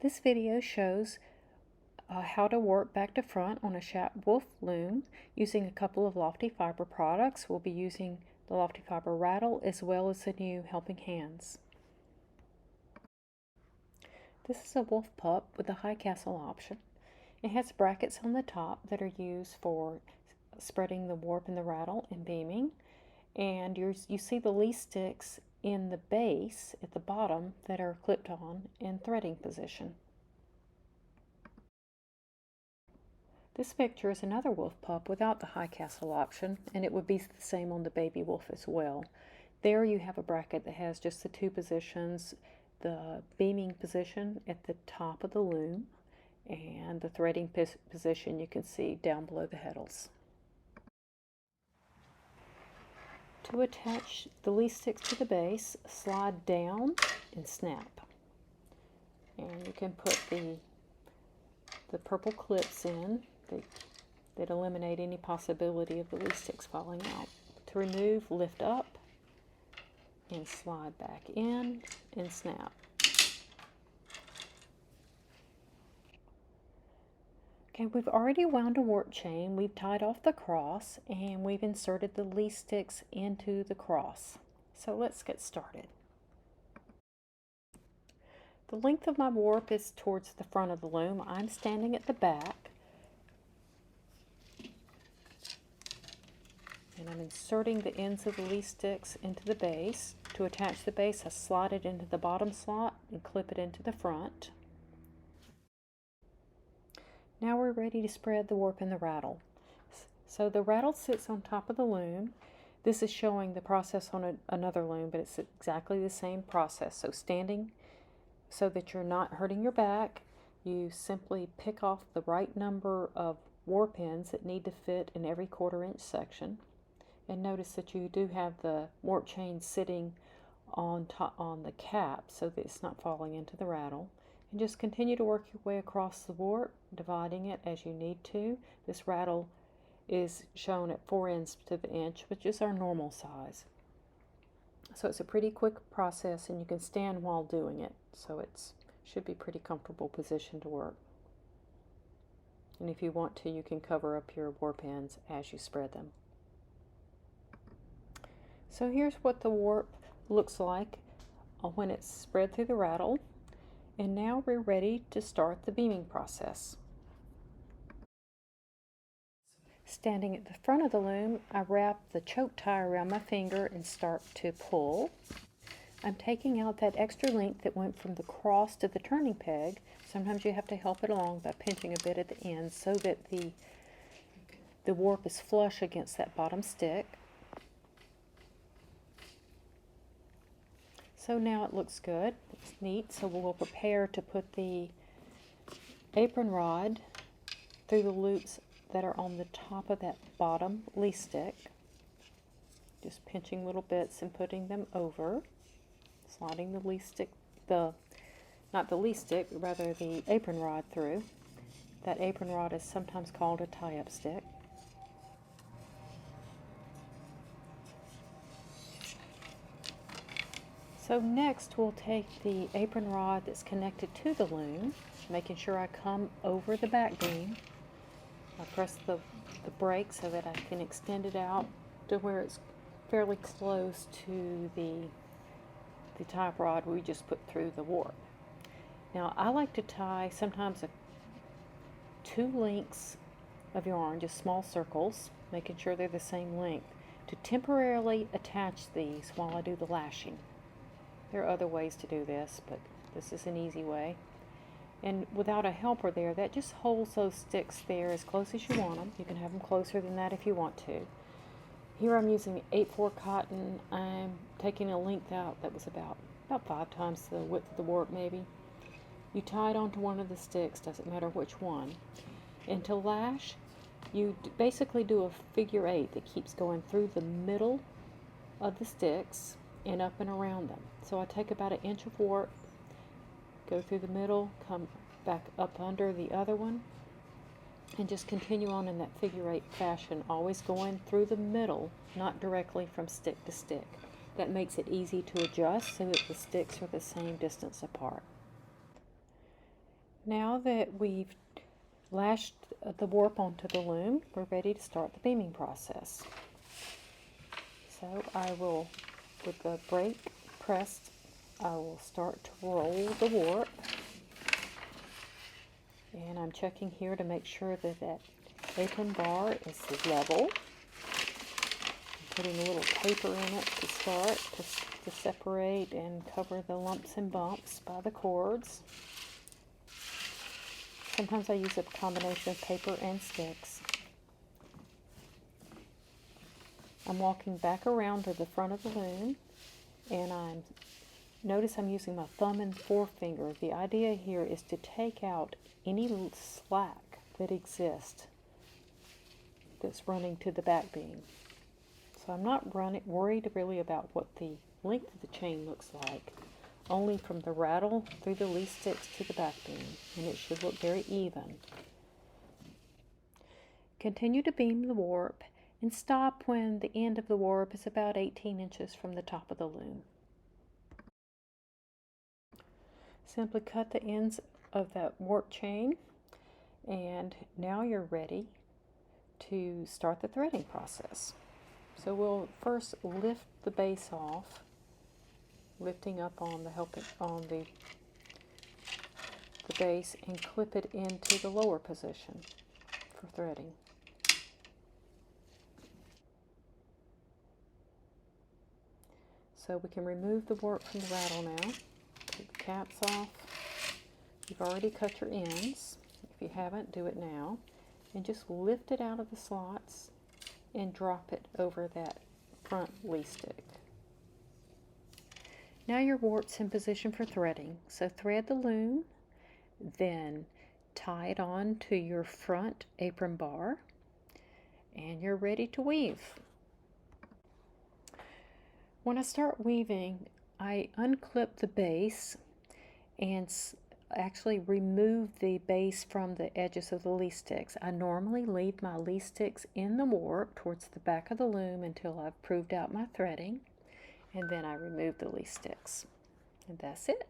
This video shows how to work back to front on a Schacht wolf loom using a couple of LoftyFiber products. We'll be using the LoftyFiber Raddle as well as the new HelpingHands. This is a wolf pup with a high castle option. It has brackets on the top that are used for spreading the warp and the rattle and beaming. And you see the leaf sticks in the base at the bottom that are clipped on in threading position. This picture is another wolf pup without the high castle option, and it would be the same on the baby wolf as well. There you have a bracket that has just the two positions, the beaming position at the top of the loom and the threading position you can see down below the heddles. To attach the leaf sticks to the base, slide down and snap. And you can put the purple clips in that eliminate any possibility of the leaf sticks falling out. To remove, lift up and slide back in and snap. Okay, we've already wound a warp chain, we've tied off the cross, and we've inserted the leaf sticks into the cross. So let's get started. The length of my warp is towards the front of the loom. I'm standing at the back, and I'm inserting the ends of the leaf sticks into the base. To attach the base, I slide it into the bottom slot and clip it into the front. Now we're ready to spread the warp and the rattle. So the rattle sits on top of the loom. This is showing the process on another loom, but it's exactly the same process. So standing so that you're not hurting your back, you simply pick off the right number of warp ends that need to fit in every 1/4 inch section. And notice that you do have the warp chain sitting on the cap so that it's not falling into the rattle. And just continue to work your way across the warp, dividing it as you need to. This rattle is shown at 4 ends to the inch, which is our normal size. So it's a pretty quick process, and you can stand while doing it. So it should be a pretty comfortable position to work. And if you want to, you can cover up your warp ends as you spread them. So here's what the warp looks like when it's spread through the rattle. And now we're ready to start the beaming process. Standing at the front of the loom, I wrap the choke tie around my finger and start to pull. I'm taking out that extra length that went from the cross to the turning peg. Sometimes you have to help it along by pinching a bit at the end so that the warp is flush against that bottom stick. So now it looks good, it's neat, so we'll prepare to put the apron rod through the loops that are on the top of that bottom leaf stick. Just pinching little bits and putting them over, sliding the leaf stick, not the leaf stick, rather the apron rod through. That apron rod is sometimes called a tie-up stick. So next we'll take the apron rod that's connected to the loom, making sure I come over the back beam. I press the brake so that I can extend it out to where it's fairly close to the tie rod we just put through the warp. Now I like to tie sometimes 2 lengths of yarn, just small circles, making sure they're the same length, to temporarily attach these while I do the lashing. There are other ways to do this, but this is an easy way. And without a helper there, that just holds those sticks there as close as you want them. You can have them closer than that if you want to. Here I'm using 8/4 cotton. I'm taking a length out that was about 5 times the width of the warp maybe. You tie it onto one of the sticks, doesn't matter which one. And to lash, you basically do a figure 8 that keeps going through the middle of the sticks and up and around them. So I take about 1 inch of warp, go through the middle, come back up under the other one, and just continue on in that figure 8 fashion, always going through the middle, not directly from stick to stick. That makes it easy to adjust so that the sticks are the same distance apart. Now that we've lashed the warp onto the loom, we're ready to start the beaming process. So I will, with the brake pressed, I will start to roll the warp. And I'm checking here to make sure that that apron bar is level. I'm putting a little paper in it to start, to separate and cover the lumps and bumps by the cords. Sometimes I use a combination of paper and sticks. I'm walking back around to the front of the loom, and notice I'm using my thumb and forefinger. The idea here is to take out any slack that exists that's running to the back beam. So I'm not worried really about what the length of the chain looks like, only from the raddle through the least sticks to the back beam, and it should look very even. Continue to beam the warp and stop when the end of the warp is about 18 inches from the top of the loom. Simply cut the ends of that warp chain, and now you're ready to start the threading process. So we'll first lift the base off, lifting up on the base, and clip it into the lower position for threading. So we can remove the warp from the raddle now. Take the caps off. You've already cut your ends. If you haven't, do it now. And just lift it out of the slots and drop it over that front lee stick. Now your warp's in position for threading. So thread the loom, then tie it on to your front apron bar, and you're ready to weave. When I start weaving, I unclip the base and actually remove the base from the edges of the lee sticks. I normally leave my lee sticks in the warp towards the back of the loom until I've proved out my threading, and then I remove the lee sticks. And that's it.